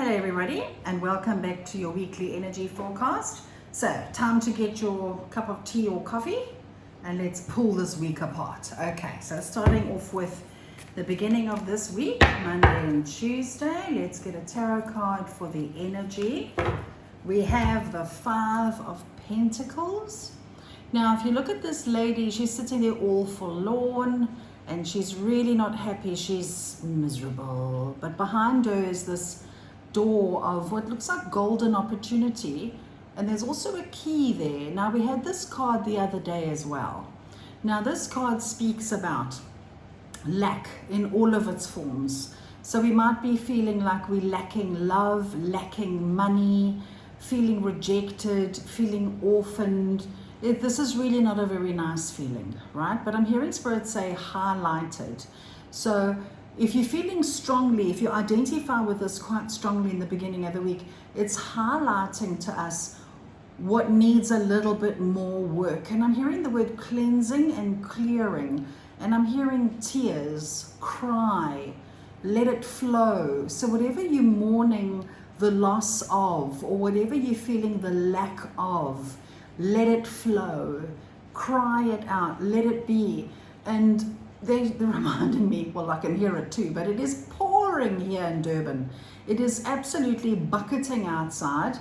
Hello everybody, and welcome back to your weekly energy forecast. So, time to get your cup of tea or coffee and let's pull this week apart. Okay, so starting off with the beginning of this week, Monday and Tuesday. Let's get a tarot card for the energy. We have the Five of Pentacles. Now, if you look at this lady, she's sitting there all forlorn and she's really not happy. She's miserable. But behind her is this door of what looks like golden opportunity, and there's also a key there. Now, we had this card the other day as well. Now, this card speaks about lack in all of its forms. So we might be feeling like we're lacking love, lacking money, feeling rejected, feeling orphaned. This is really not a very nice feeling, right? But I'm hearing Spirit say highlighted. So if you're feeling strongly, if you identify with this quite strongly in the beginning of the week, it's highlighting to us what needs a little bit more work. And I'm hearing the word cleansing and clearing. And I'm hearing tears, cry, let it flow. So whatever you're mourning the loss of, or whatever you're feeling the lack of, let it flow, cry it out, let it be. And they're reminding me, well, I can hear it too, but it is pouring here in Durban. It is absolutely bucketing outside.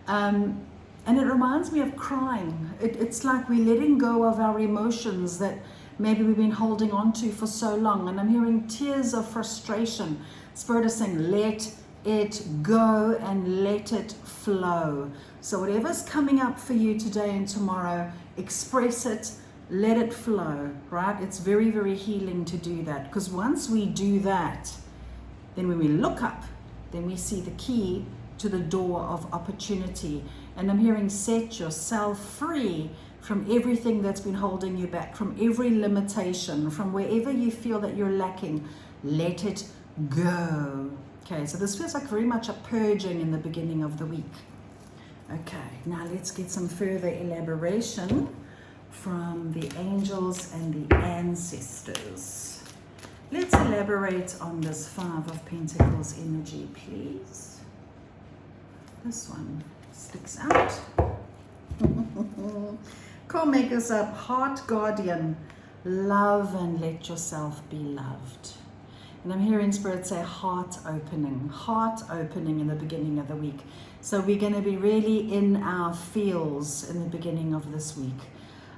And it reminds me of crying. It's like we're letting go of our emotions that maybe we've been holding on to for so long. And I'm hearing tears of frustration. Spirit is saying, let it go and let it flow. So whatever's coming up for you today and tomorrow, express it, let it flow, right? It's very, very healing to do that, because once we do that, then when we look up, then we see the key to the door of opportunity. And I'm hearing set yourself free from everything that's been holding you back, from every limitation, from wherever you feel that you're lacking, let it go. Okay, so this feels like very much a purging in the beginning of the week. Okay, now let's get some further elaboration from the angels and the ancestors. Let's elaborate on this Five of Pentacles energy, please. This one sticks out. Can't make us up. Heart guardian, love and let yourself be loved. And I'm hearing Spirit say heart opening in the beginning of the week. So we're going to be really in our feels in the beginning of this week.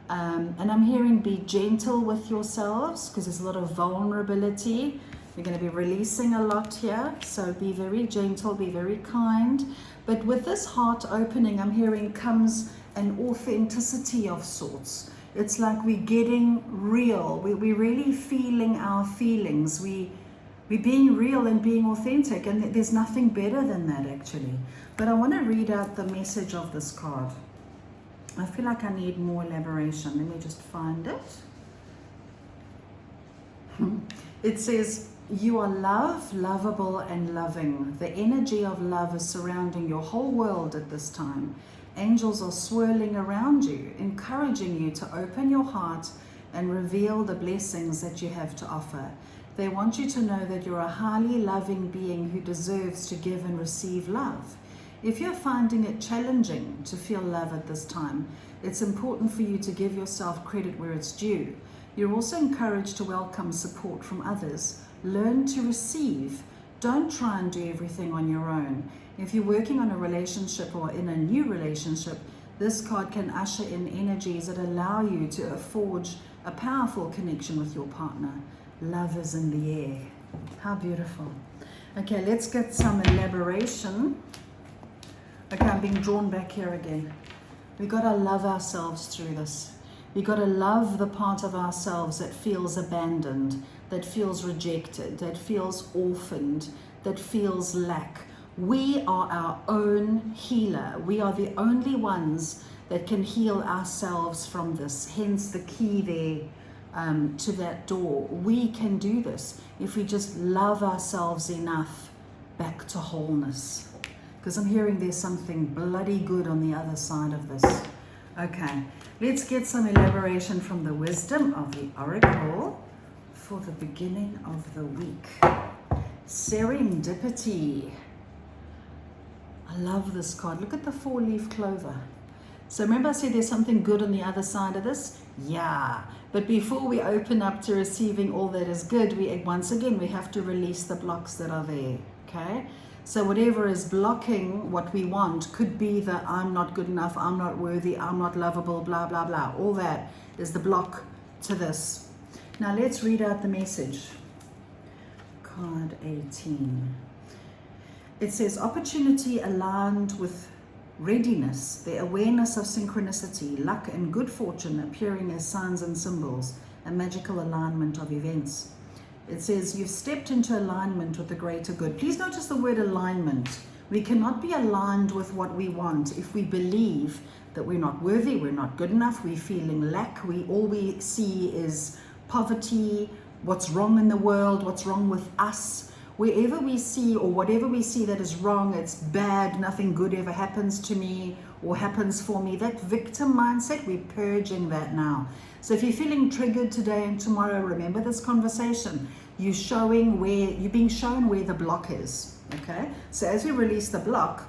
And I'm hearing be gentle with yourselves, because there's a lot of vulnerability. We're going to be releasing a lot here. So be very gentle, be very kind. But with this heart opening, I'm hearing comes an authenticity of sorts. It's like we're getting real. We're really feeling our feelings. We're being real and being authentic. And there's nothing better than that, actually. But I want to read out the message of this card. I feel like I need more elaboration. Let me just find it. It says, you are love, lovable, and loving. The energy of love is surrounding your whole world at this time. Angels are swirling around you, encouraging you to open your heart and reveal the blessings that you have to offer. They want you to know that you're a highly loving being who deserves to give and receive love. If you're finding it challenging to feel love at this time, it's important for you to give yourself credit where it's due. You're also encouraged to welcome support from others. Learn to receive. Don't try and do everything on your own. If you're working on a relationship or in a new relationship, this card can usher in energies that allow you to forge a powerful connection with your partner. Love is in the air. How beautiful. Okay, let's get some elaboration. Okay, I'm being drawn back here again. We got to love ourselves through this. We got to love the part of ourselves that feels abandoned, that feels rejected, that feels orphaned, that feels lack. We are our own healer. We are the only ones that can heal ourselves from this. Hence the key there to that door. We can do this if we just love ourselves enough back to wholeness. Because I'm hearing there's something bloody good on the other side of this. Okay, let's get some elaboration from the wisdom of the oracle for the beginning of the week. Serendipity. I love this card. Look at the 4-leaf clover. So remember I said there's something good on the other side of this? Yeah. But before we open up to receiving all that is good, once again, we have to release the blocks that are there, okay? So whatever is blocking what we want could be that I'm not good enough, I'm not worthy, I'm not lovable, blah, blah, blah. All that is the block to this. Now let's read out the message. Card 18. It says, opportunity aligned with readiness, the awareness of synchronicity, luck and good fortune appearing as signs and symbols, a magical alignment of events. It says you've stepped into alignment with the greater good. Please notice the word alignment. We cannot be aligned with what we want if we believe that we're not worthy, we're not good enough, we're feeling lack, all we see is poverty, what's wrong in the world, what's wrong with us. Wherever we see or whatever we see that is wrong, it's bad, nothing good ever happens to me or happens for me. That victim mindset, we're purging that now. So if you're feeling triggered today and tomorrow, remember this conversation. You're being shown where the block is, okay? So as we release the block,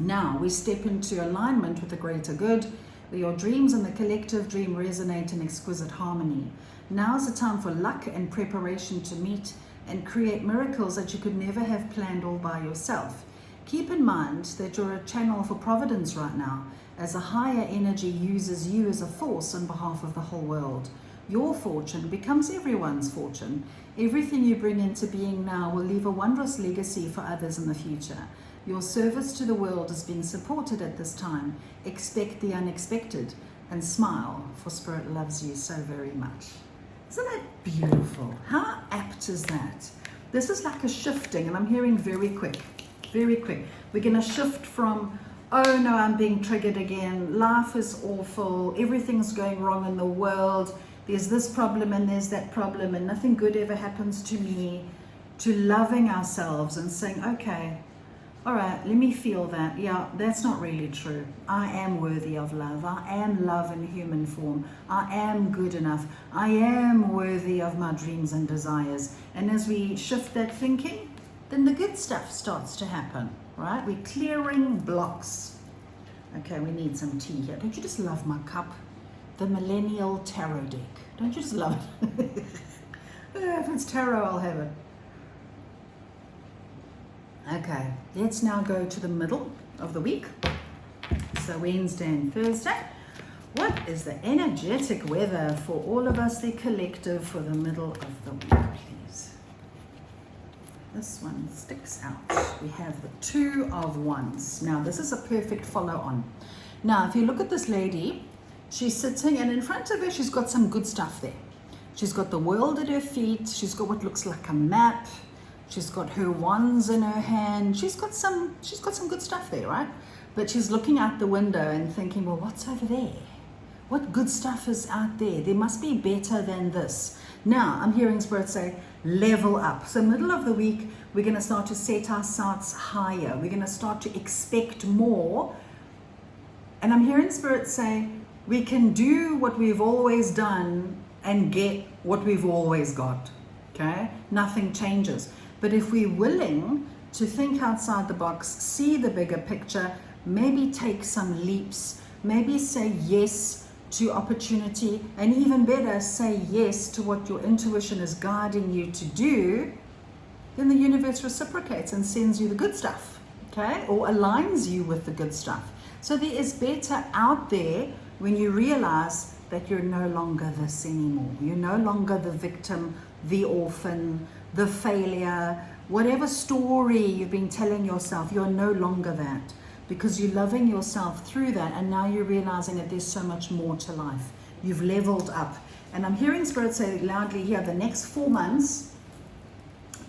now we step into alignment with the greater good. Your dreams and the collective dream resonate in exquisite harmony. Now is the time for luck and preparation to meet and create miracles that you could never have planned all by yourself. Keep in mind that you're a channel for providence right now, as a higher energy uses you as a force on behalf of the whole world. Your fortune becomes everyone's fortune. Everything you bring into being now will leave a wondrous legacy for others in the future. Your service to the world is being supported at this time. Expect the unexpected and smile, for Spirit loves you so very much. Isn't that beautiful? How apt is that? This is like a shifting, and I'm hearing very quick, very quick. We're going to shift from, oh no, I'm being triggered again. Life is awful. Everything's going wrong in the world. There's this problem and there's that problem and nothing good ever happens to me, to loving ourselves and saying, okay, all right, let me feel that. Yeah, that's not really true. I am worthy of love. I am love in human form. I am good enough. I am worthy of my dreams and desires. And as we shift that thinking, then the good stuff starts to happen, right? We're clearing blocks. Okay, we need some tea here. Don't you just love my cup? The Millennial Tarot deck. Don't you just love it? If it's tarot, I'll have it. Okay, let's now go to the middle of the week. So Wednesday and Thursday. What is the energetic weather for all of us, the collective, for the middle of the week, please? This one sticks out. We have the 2 of Wands. Now, this is a perfect follow-on. Now, if you look at this lady, she's sitting, and in front of her, she's got some good stuff there. She's got the world at her feet. She's got what looks like a map. She's got her wands in her hand. She's got some good stuff there, right? But she's looking out the window and thinking, well, what's over there? What good stuff is out there? There must be better than this. Now, I'm hearing Spirit say, level up. So middle of the week, we're going to start to set our sights higher. We're going to start to expect more. And I'm hearing Spirit say, we can do what we've always done and get what we've always got. Okay? Nothing changes. But if we're willing to think outside the box, see the bigger picture, maybe take some leaps, maybe say yes to opportunity, and even better, say yes to what your intuition is guiding you to do, then the universe reciprocates and sends you the good stuff, okay? Or aligns you with the good stuff. So there is better out there when you realize that you're no longer this anymore. You're no longer the victim, the orphan, the failure, whatever story you've been telling yourself, you're no longer that, because you're loving yourself through that, and now you're realizing that there's so much more to life. You've leveled up. And I'm hearing Spirit say loudly here, the next 4 months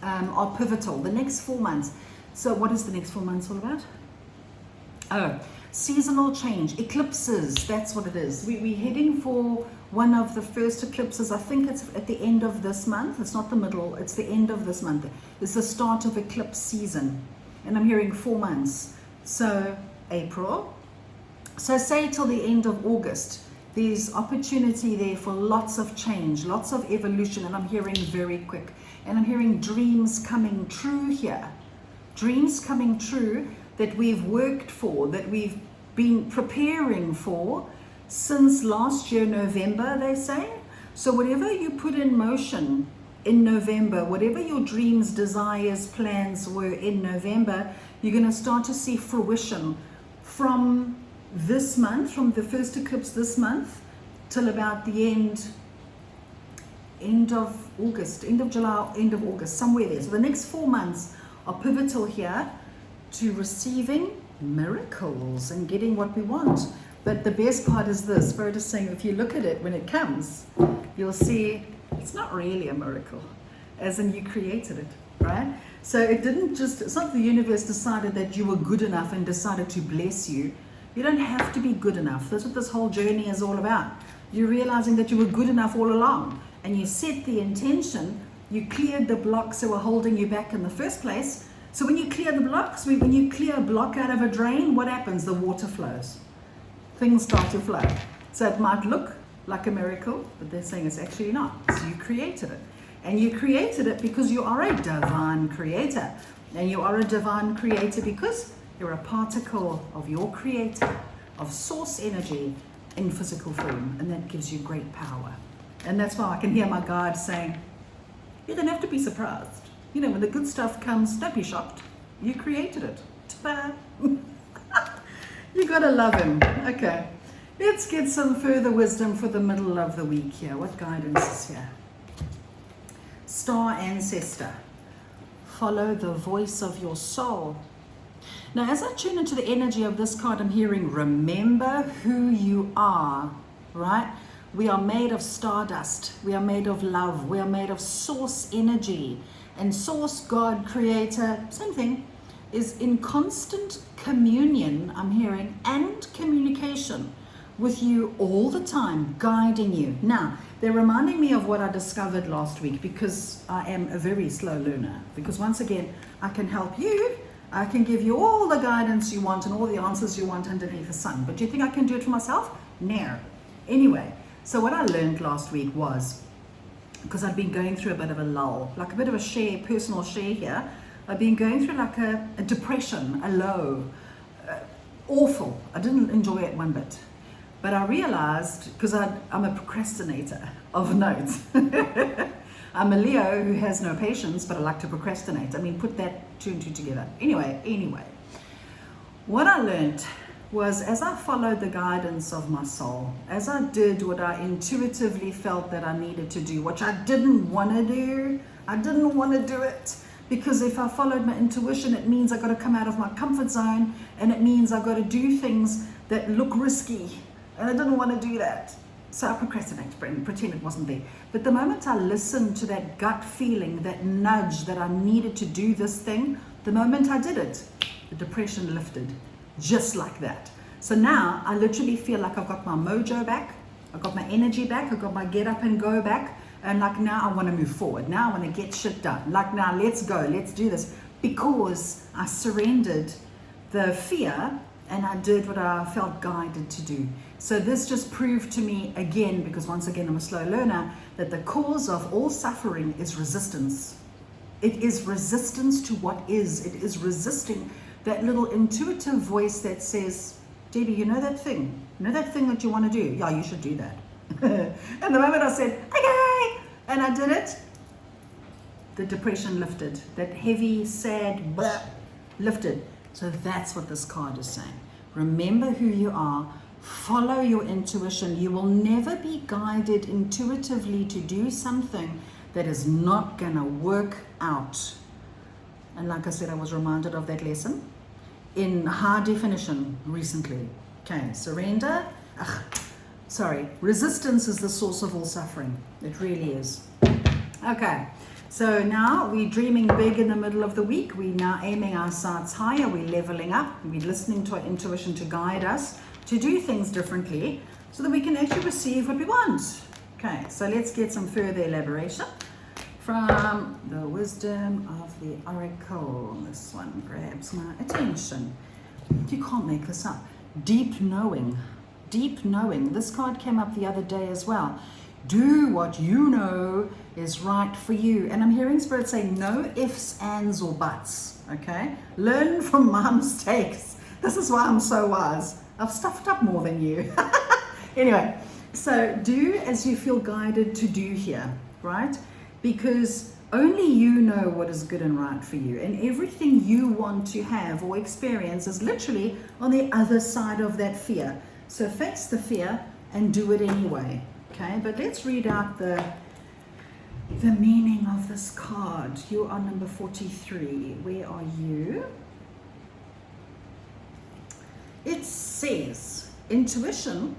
are pivotal. The next 4 months. So what is the next 4 months all about? Oh, seasonal change, eclipses, that's what it is. We're heading for one of the first eclipses. I think it's at the end of this month. It's not the middle, it's the end of this month. It's the start of eclipse season. And I'm hearing 4 months. So April. So say till the end of August. There's opportunity there for lots of change, lots of evolution. And I'm hearing very quick. And I'm hearing dreams coming true here. Dreams coming true that we've worked for, that we've been preparing for since last year, November, they say. So whatever you put in motion in November, whatever your dreams, desires, plans were in November, you're going to start to see fruition from this month, from the first eclipse this month till about the end of August, end of July, end of August, somewhere there. So the next 4 months are pivotal here to receiving miracles and getting what we want. But the best part is this, Spirit is saying, if you look at it when it comes, you'll see it's not really a miracle, as in you created it, right? So it didn't just, it's not the universe decided that you were good enough and decided to bless you. You don't have to be good enough. That's what this whole journey is all about. You're realizing that you were good enough all along, and you set the intention, you cleared the blocks that were holding you back in the first place. So when you clear the blocks, when you clear a block out of a drain, what happens? The water flows. Things start to flow. So it might look like a miracle, but they're saying it's actually not. So you created it. And you created it because you are a divine creator. And you are a divine creator because you're a particle of your creator, of source energy in physical form. And that gives you great power. And that's why I can hear my guide saying, you don't have to be surprised. You know, when the good stuff comes, don't be shocked. You created it. Ta-da! You gotta love him. Okay. Let's get some further wisdom for the middle of the week here. What guidance is here? Star Ancestor. Follow the voice of your soul. Now, as I tune into the energy of this card, I'm hearing, remember who you are, right? We are made of stardust. We are made of love. We are made of source energy. And source, God, creator, same thing, is in constant communion, I'm hearing, and communication with you all the time, guiding you. Now, they're reminding me of what I discovered last week, because I am a very slow learner. Because once again, I can help you. I can give you all the guidance you want and all the answers you want underneath the sun. But do you think I can do it for myself? No. Anyway, so what I learned last week was, because I'd been going through a bit of a lull, like a bit of a share, personal share here. I've been going through like a depression, a low, awful. I didn't enjoy it one bit. But I realized, because I'm a procrastinator of note. I'm a Leo who has no patience, but I like to procrastinate. I mean, put that two and two together. Anyway, what I learned was, as I followed the guidance of my soul, as I did what I intuitively felt that I needed to do, which I didn't want to do. I didn't want to do it, because if I followed my intuition, it means I got to come out of my comfort zone, and it means I got to do things that look risky, and I didn't want to do that. So I procrastinated, pretend it wasn't there. But the moment I listened to that gut feeling, that nudge that I needed to do this thing, the moment I did it, the depression lifted. Just like that. So now I literally feel like I've got my mojo back, I've got my energy back, I've got my get up and go back, and like now I want to move forward. Now I want to get shit done. Like now, let's go, let's do this, because I surrendered the fear and I did what I felt guided to do. So this just proved to me again, because once again I'm a slow learner, that the cause of all suffering is resistance. It is resistance to what is. It is resisting that little intuitive voice that says, Debbie, you know that thing? You know that thing that you want to do? Yeah, you should do that. And the moment I said, okay, and I did it, the depression lifted. That heavy, sad, blah, lifted. So that's what this card is saying. Remember who you are. Follow your intuition. You will never be guided intuitively to do something that is not going to work out. And like I said, I was reminded of that lesson in high definition recently. Okay, surrender. Resistance is the source of all suffering. It really is. Okay, so now we're dreaming big in the middle of the week. We're now aiming our sights higher. We're leveling up. We're listening to our intuition to guide us to do things differently so that we can actually receive what we want. Okay, so let's get some further elaboration from the wisdom of the oracle. This one grabs my attention. You can't make this up. Deep knowing. Deep knowing. This card came up the other day as well. Do what you know is right for you. And I'm hearing Spirit say no ifs, ands, or buts. Okay? Learn from my mistakes. This is why I'm so wise. I've stuffed up more than you. Anyway, so do as you feel guided to do here, right? Because only you know what is good and right for you. And everything you want to have or experience is literally on the other side of that fear. So face the fear and do it anyway. Okay, but let's read out the meaning of this card. You are number 43. Where are you? It says, intuition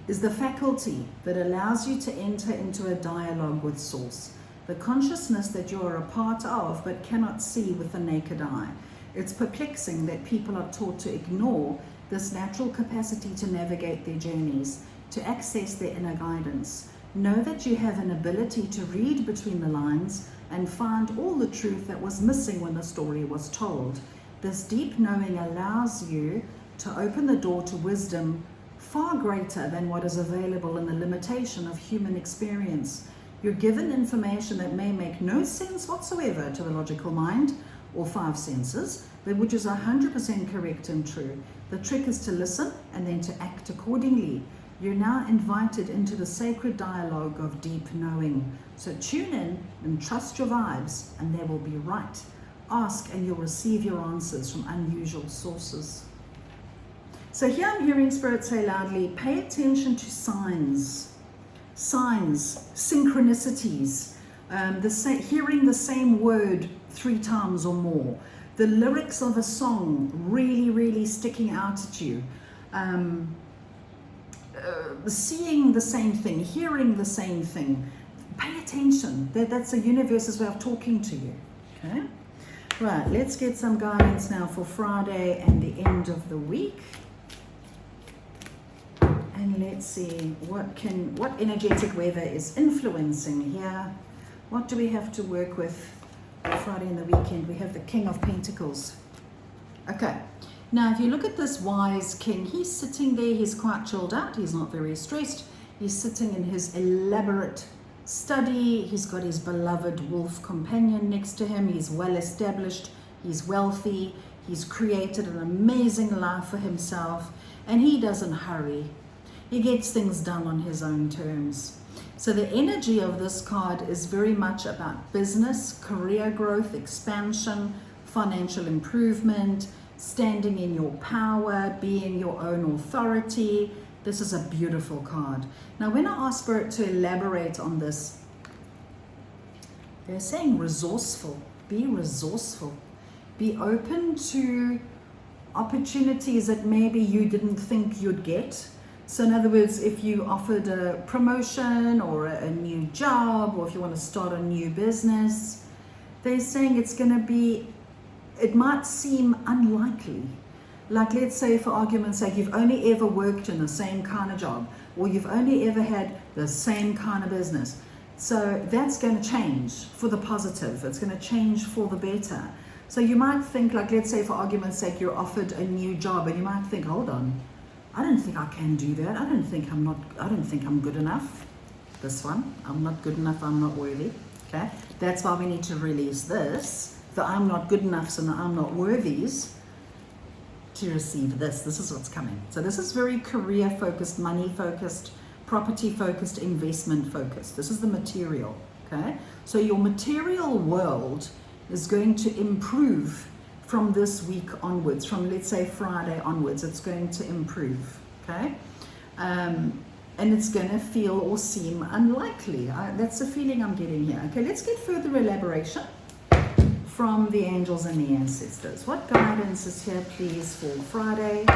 is the faculty that allows you to enter into a dialogue with Source, the consciousness that you are a part of but cannot see with the naked eye. It's perplexing that people are taught to ignore this natural capacity to navigate their journeys, to access their inner guidance. Know that you have an ability to read between the lines and find all the truth that was missing when the story was told. This deep knowing allows you to open the door to wisdom far greater than what is available in the limitation of human experience. You're given information that may make no sense whatsoever to the logical mind or five senses, but which is 100% correct and true. The trick is to listen and then to act accordingly. You're now invited into the sacred dialogue of deep knowing. So tune in and trust your vibes, and they will be right. Ask and you'll receive your answers from unusual sources. So here I'm hearing Spirit say loudly, pay attention to signs, synchronicities, hearing the same word 3 times or more, the lyrics of a song really, really sticking out at you, seeing the same thing, hearing the same thing. Pay attention. That's the universe's way of talking to you. Okay? Right, let's get some guidance now for Friday and the end of the week. And let's see what energetic weather is influencing here. What do we have to work with Friday and the weekend? We have the King of Pentacles. Okay. Now, if you look at this wise king, he's sitting there, he's quite chilled out, he's not very stressed. He's sitting in his elaborate study, he's got his beloved wolf companion next to him, he's well established, he's wealthy, he's created an amazing life for himself, and he doesn't hurry. He gets things done on his own terms. So the energy of this card is very much about business, career growth, expansion, financial improvement, standing in your power, being your own authority. This is a beautiful card. Now, when I ask Spirit to elaborate on this, they're saying resourceful. Be resourceful. Be open to opportunities that maybe you didn't think you'd get. So in other words, if you offered a promotion or a new job, or if you want to start a new business, they're saying it's going to be, it might seem unlikely. Like, let's say, for argument's sake, you've only ever worked in the same kind of job, or you've only ever had the same kind of business. So that's going to change for the positive. It's going to change for the better. So you might think, like, let's say, for argument's sake, you're offered a new job, and you might think, hold on, I don't think I can do that. I don't think I'm good enough. This one, I'm not good enough, I'm not worthy. Okay, that's why we need to release this, the I'm not good enough, so I'm not worthies, to receive this. This is what's coming. So this is very career focused, money focused, property focused, investment focused. This is the material. Okay, so your material world is going to improve from this week onwards, from, let's say, Friday onwards. It's going to improve. Okay, and it's going to feel or seem unlikely. That's the feeling I'm getting here. Okay, let's get further elaboration from the angels and the ancestors. What guidance is here, please, for Friday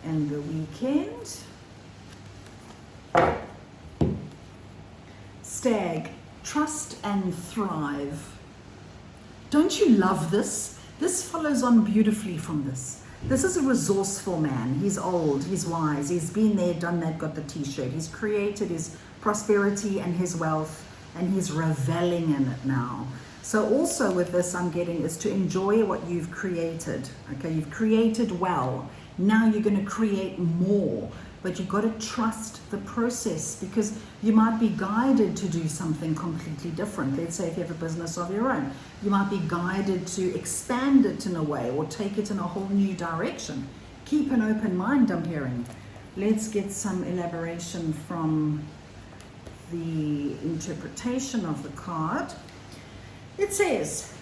and the weekend? Stag, trust and thrive. Don't you love this? This follows on beautifully from this. This is a resourceful man. He's old, he's wise, he's been there, done that, got the t-shirt. He's created his prosperity and his wealth, and he's reveling in it now. So also with this, I'm getting is to enjoy what you've created. Okay, you've created well. Now you're going to create more. but you've got to trust the process, because you might be guided to do something completely different. Let's say if you have a business of your own, you might be guided to expand it in a way or take it in a whole new direction. Keep an open mind, I'm hearing. Let's get some elaboration from the interpretation of the card. It says,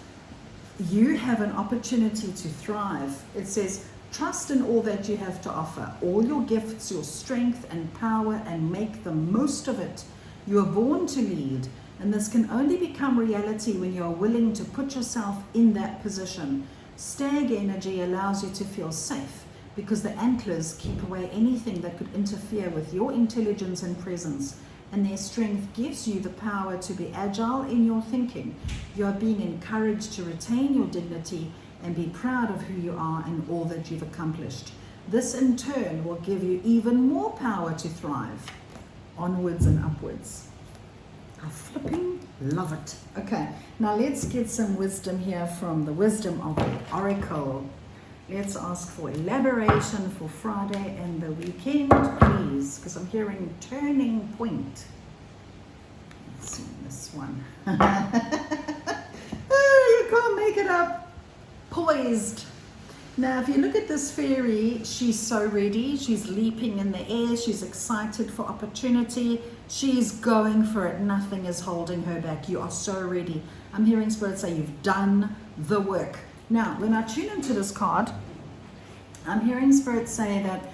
you have an opportunity to thrive. It says, trust in all that you have to offer, all your gifts, your strength and power, and make the most of it. You are born to lead, and this can only become reality when you are willing to put yourself in that position. Stag energy allows you to feel safe, because the antlers keep away anything that could interfere with your intelligence and presence, and their strength gives you the power to be agile in your thinking. You are being encouraged to retain your dignity and be proud of who you are and all that you've accomplished. This in turn will give you even more power to thrive. Onwards and upwards. I flipping love it. Okay, now let's get some wisdom here from the wisdom of the Oracle. Let's ask for elaboration for Friday and the weekend, please, because I'm hearing turning point. Let's see this one. Oh, you can't make it up. Poised. Now, if you look at this fairy, she's so ready. She's leaping in the air. She's excited for opportunity. She's going for it. Nothing is holding her back. You are so ready. I'm hearing Spirit say you've done the work. Now, when I tune into this card, I'm hearing Spirit say that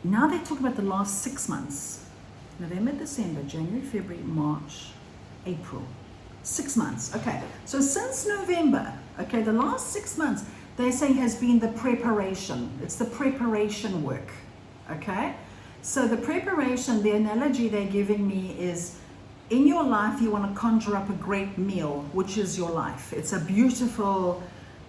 now they talk about the last 6 months. November, December, January, February, March, April. 6 months. Okay. So since November, okay, the last 6 months, they're saying has been the preparation. It's the preparation work. Okay. So the preparation, the analogy they're giving me is, in your life, you want to conjure up a great meal, which is your life. It's a beautiful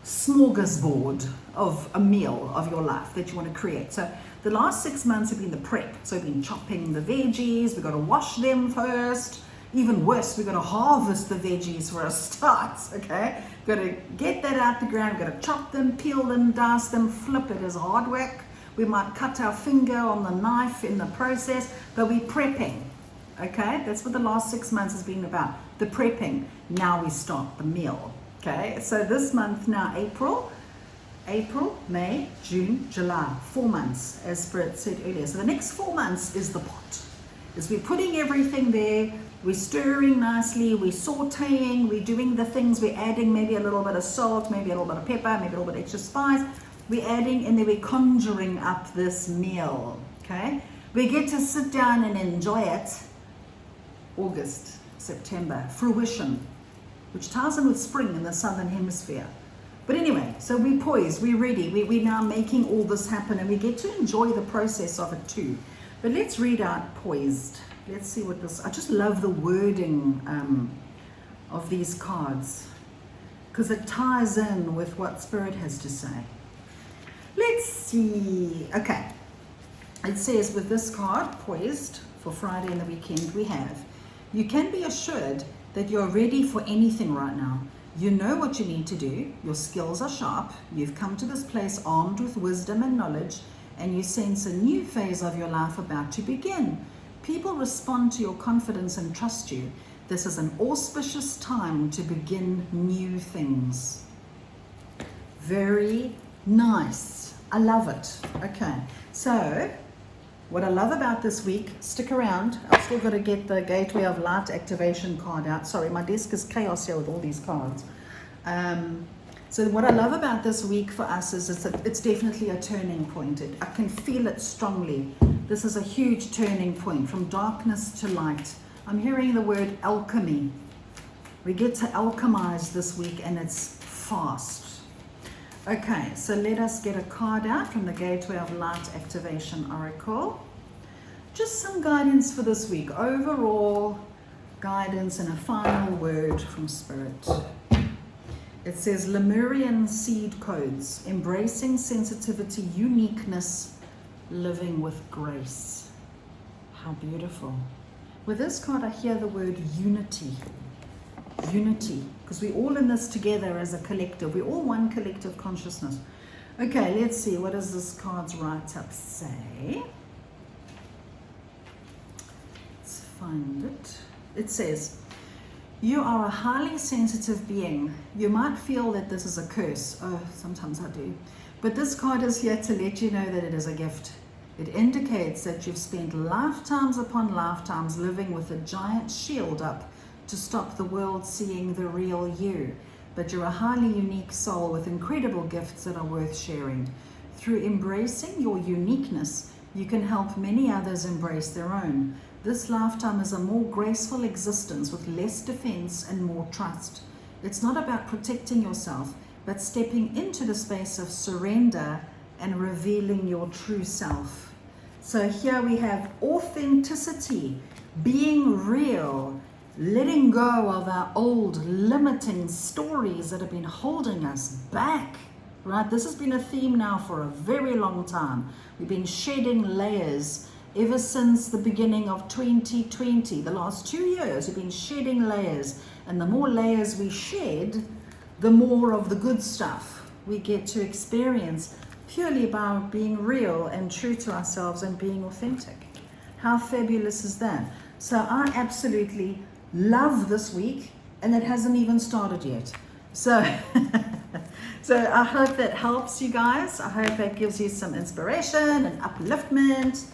smorgasbord of a meal of your life that you want to create. So the last 6 months have been the prep. So we've been chopping the veggies. We've got to wash them first. Even worse, we've got to harvest the veggies for a start, okay? We've got to get that out the ground. We've got to chop them, peel them, dice them, flip it as hard work. We might cut our finger on the knife in the process, but we're prepping. Okay, that's what the last 6 months has been about, the prepping. Now we start the meal. Okay, so this month now, April, May, June, July, 4 months, as Spirit said earlier. So the next 4 months is the pot. Is we're putting everything there, we're stirring nicely, we're sauteing, we're doing the things, we're adding maybe a little bit of salt, maybe a little bit of pepper, maybe a little bit of extra spice. We're adding, and then we're conjuring up this meal. Okay, we get to sit down and enjoy it. August, September, fruition, which ties in with spring in the southern hemisphere. But anyway, so we're poised, we're ready, we're now making all this happen, and we get to enjoy the process of it too. But let's read out poised. Let's see what this, I just love the wording of these cards, because it ties in with what Spirit has to say. Let's see. Okay, it says with this card, poised, for Friday and the weekend, we have, you can be assured that you're ready for anything right now. You know what you need to do. Your skills are sharp. You've come to this place armed with wisdom and knowledge, and you sense a new phase of your life about to begin. People respond to your confidence and trust you. This is an auspicious time to begin new things. Very nice. I love it. Okay, so what I love about this week, stick around. I've still got to get the Gateway of Light activation card out. Sorry, my desk is chaos here with all these cards. So what I love about this week for us is it's definitely a turning point. I can feel it strongly. This is a huge turning point from darkness to light. I'm hearing the word alchemy. We get to alchemize this week, and it's fast. Okay, so let us get a card out from the Gateway of Light Activation Oracle. Just some guidance for this week. Overall guidance and a final word from Spirit. It says Lemurian seed codes, embracing sensitivity, uniqueness, living with grace. How beautiful. With this card, I hear the word unity. Unity, because we're all in this together as a collective. We're all one collective consciousness. Okay, let's see. What does this card's write-up say? Let's find it. It says, you are a highly sensitive being. You might feel that this is a curse. Oh, sometimes I do. But this card is here to let you know that it is a gift. It indicates that you've spent lifetimes upon lifetimes living with a giant shield up to stop the world seeing the real you. But you're a highly unique soul with incredible gifts that are worth sharing. Through embracing your uniqueness, you can help many others embrace their own. This lifetime is a more graceful existence with less defense and more trust. It's not about protecting yourself, but stepping into the space of surrender and revealing your true self. So here we have authenticity, being real, letting go of our old limiting stories that have been holding us back, right? This has been a theme now for a very long time. We've been shedding layers ever since the beginning of 2020. The last 2 years, we've been shedding layers. And the more layers we shed, the more of the good stuff we get to experience purely by being real and true to ourselves and being authentic. How fabulous is that? So I absolutely love this week, and it hasn't even started yet. So so I hope that helps you guys. I hope that gives you some inspiration and upliftment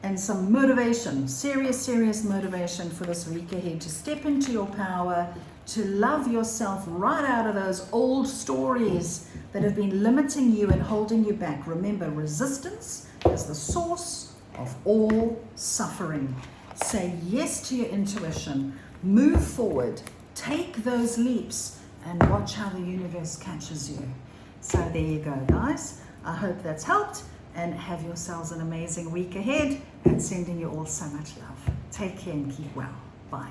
and some motivation, serious motivation for this week ahead, to step into your power, to love yourself right out of those old stories that have been limiting you and holding you back. Remember, resistance is the source of all suffering. Say yes to your intuition. Move forward, take those leaps, and watch how the universe catches you. So there you go, guys. I hope that's helped, and have yourselves an amazing week ahead, and sending you all so much love. Take care and keep well. Bye.